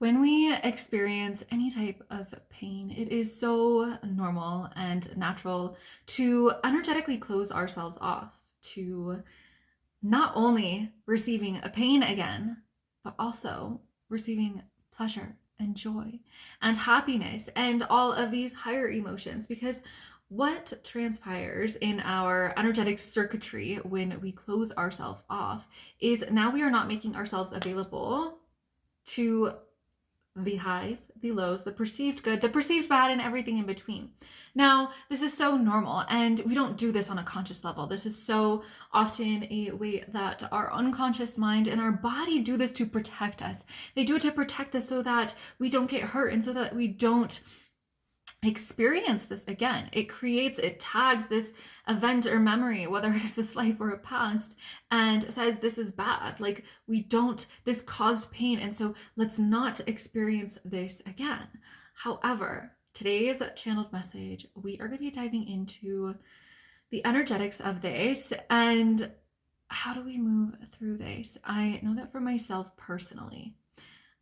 When we experience any type of pain, it is so normal and natural to energetically close ourselves off to not only receiving a pain again, but also receiving pleasure and joy and happiness and all of these higher emotions. Because what transpires in our energetic circuitry when we close ourselves off is now we are not making ourselves available to the highs, the lows, the perceived good, the perceived bad, and everything in between. Now, this is so normal, and we don't do this on a conscious level. This is so often a way that our unconscious mind and our body do this to protect us. They do it to protect us so that we don't get hurt and so that we don't experience this again. It tags this event or memory, whether it is this life or a past, and says this is bad. Like this caused pain, and so let's not experience this again. However, today's channeled message, we are going to be diving into the energetics of this and how do we move through this. I know that for myself personally,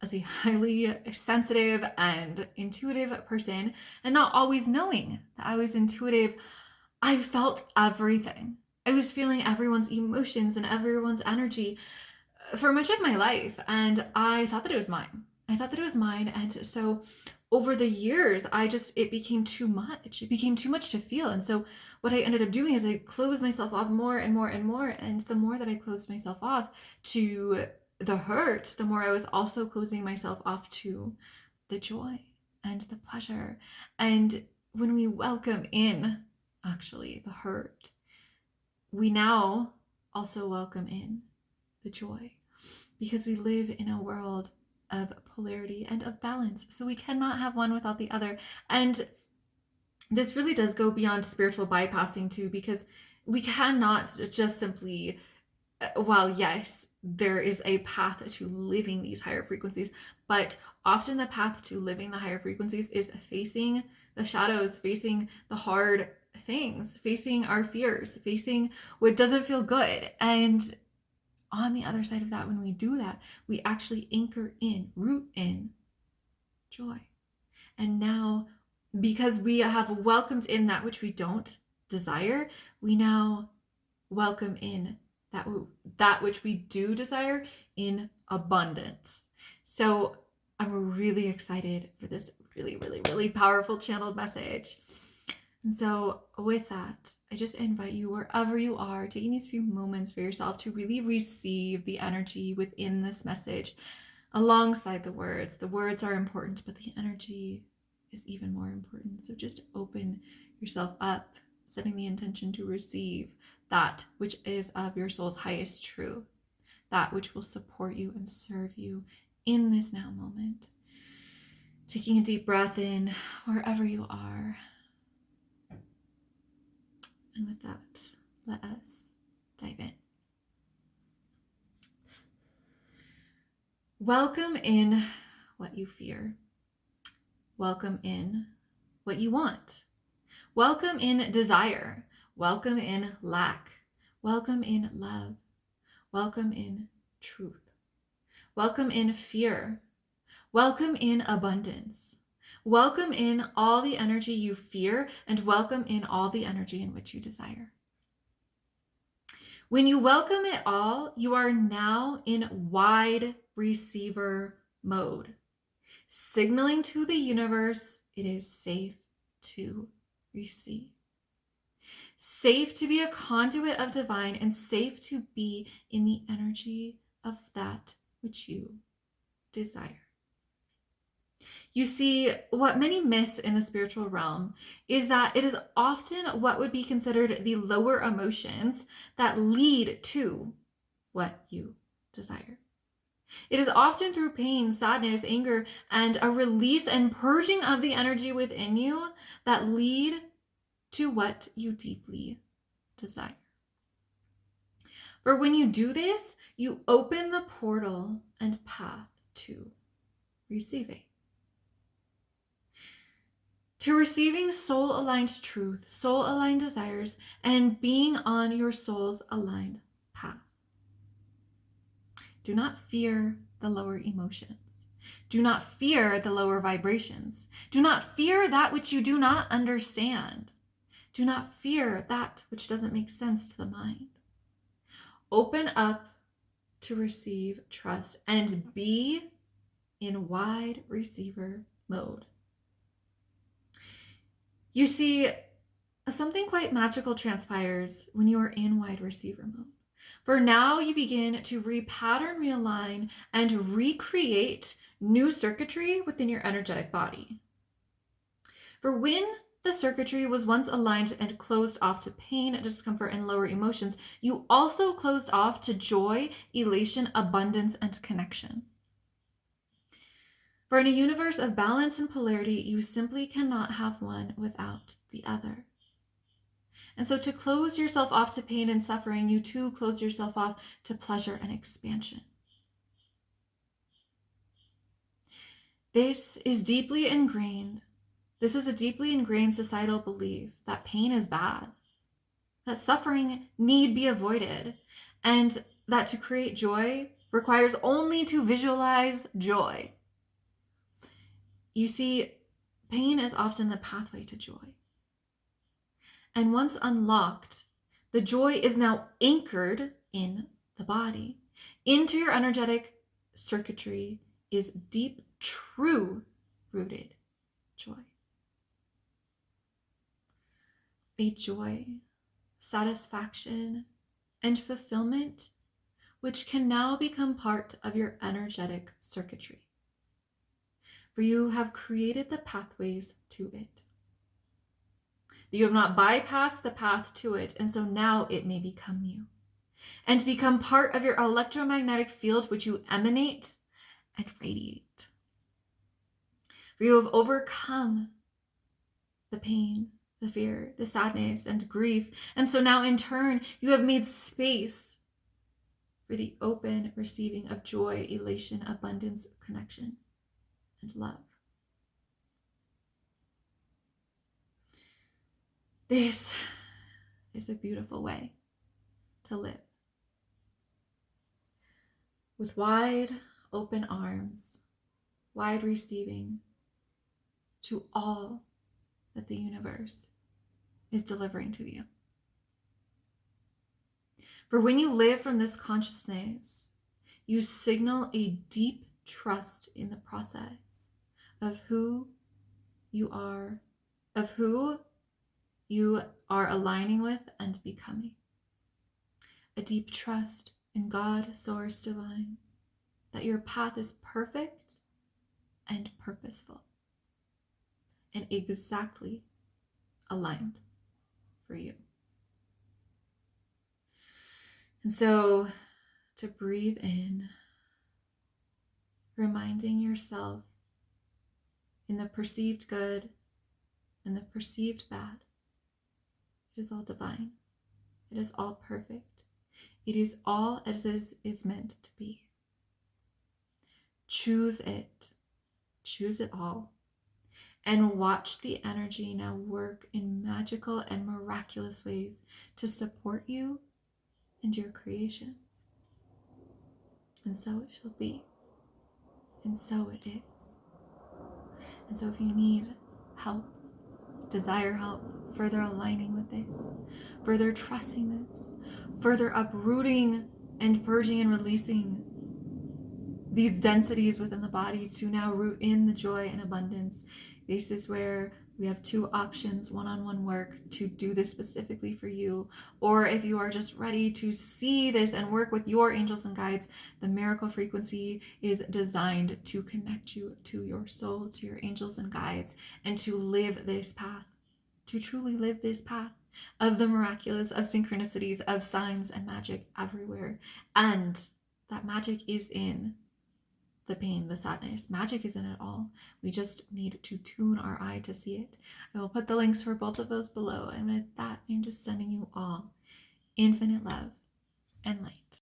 as a highly sensitive and intuitive person, and not always knowing that I was intuitive, I felt everything. I was feeling everyone's emotions and everyone's energy for much of my life, and I thought that it was mine. And so over the years, it became too much. It became too much to feel. And so what I ended up doing is I closed myself off more and more and more. And the more that I closed myself off to the hurt, the more I was also closing myself off to the joy and the pleasure. And when we welcome in actually the hurt, we now also welcome in the joy, because we live in a world of polarity and of balance. So we cannot have one without the other. And this really does go beyond spiritual bypassing too, because we cannot just simply, while yes, there is a path to living these higher frequencies, but often the path to living the higher frequencies is facing the shadows, facing the hard things, facing our fears, facing what doesn't feel good. And on the other side of that, when we do that, we actually anchor in, root in joy. And now, because we have welcomed in that which we don't desire, we now welcome in that which we do desire in abundance. So I'm really excited for this really, really, really powerful channeled message. And so with that, I just invite you, wherever you are, taking these few moments for yourself to really receive the energy within this message alongside the words. The words are important, but the energy is even more important. So just open yourself up, setting the intention to receive that which is of your soul's highest truth, that which will support you and serve you in this now moment. Taking a deep breath in wherever you are. And with that, let us dive in. Welcome in what you fear. Welcome in what you want. Welcome in desire. Welcome in lack. Welcome in love. Welcome in truth. Welcome in fear. Welcome in abundance. Welcome in all the energy you fear, and welcome in all the energy in which you desire. When you welcome it all, you are now in wide receiver mode, signaling to the universe it is safe to receive. Safe to be a conduit of divine, and safe to be in the energy of that which you desire. You see, what many miss in the spiritual realm is that it is often what would be considered the lower emotions that lead to what you desire. It is often through pain, sadness, anger, and a release and purging of the energy within you that lead to what you deeply desire. For when you do this, you open the portal and path to receiving. To receiving soul-aligned truth, soul-aligned desires, and being on your soul's aligned path. Do not fear the lower emotions. Do not fear the lower vibrations. Do not fear that which you do not understand. Do not fear that which doesn't make sense to the mind. Open up to receive, trust, and be in wide receiver mode. You see, something quite magical transpires when you are in wide receiver mode. For now, you begin to repattern, realign, and recreate new circuitry within your energetic body. For when the circuitry was once aligned and closed off to pain, discomfort, and lower emotions, you also closed off to joy, elation, abundance, and connection. For in a universe of balance and polarity, you simply cannot have one without the other. And so to close yourself off to pain and suffering, you too close yourself off to pleasure and expansion. This is a deeply ingrained societal belief that pain is bad, that suffering need be avoided, and that to create joy requires only to visualize joy. You see, pain is often the pathway to joy. And once unlocked, the joy is now anchored in the body. Into your energetic circuitry is deep, true rooted joy. A joy, satisfaction, and fulfillment which can now become part of your energetic circuitry. For you have created the pathways to it. You have not bypassed the path to it, and so now it may become you and become part of your electromagnetic field, which you emanate and radiate. For you have overcome the pain, the fear, the sadness, and grief, and so now in turn, you have made space for the open receiving of joy, elation, abundance, connection, and love. This is a beautiful way to live. With wide open arms, wide receiving to all that the universe is delivering to you. For when you live from this consciousness, you signal a deep trust in the process of who you are aligning with and becoming. A deep trust in God, Source Divine, that your path is perfect and purposeful and exactly aligned for you. And so to breathe in, reminding yourself in the perceived good and the perceived bad, it is all divine. It is all perfect. It is all as is meant to be. Choose it. Choose it all. And watch the energy now work in magical and miraculous ways to support you and your creations. And so it shall be. And so it is. And so if you need help, desire help, further aligning with this, further trusting this, further uprooting and purging and releasing these densities within the body to now root in the joy and abundance, this is where we have two options: one-on-one work to do this specifically for you, or if you are just ready to see this and work with your angels and guides, the miracle frequency is designed to connect you to your soul, to your angels and guides, and to live this path, to truly live this path of the miraculous, of synchronicities, of signs and magic everywhere. And that magic is in the pain, the sadness. Magic is in it all. We just need to tune our eye to see it. I will put the links for both of those below. And with that, I'm just sending you all infinite love and light.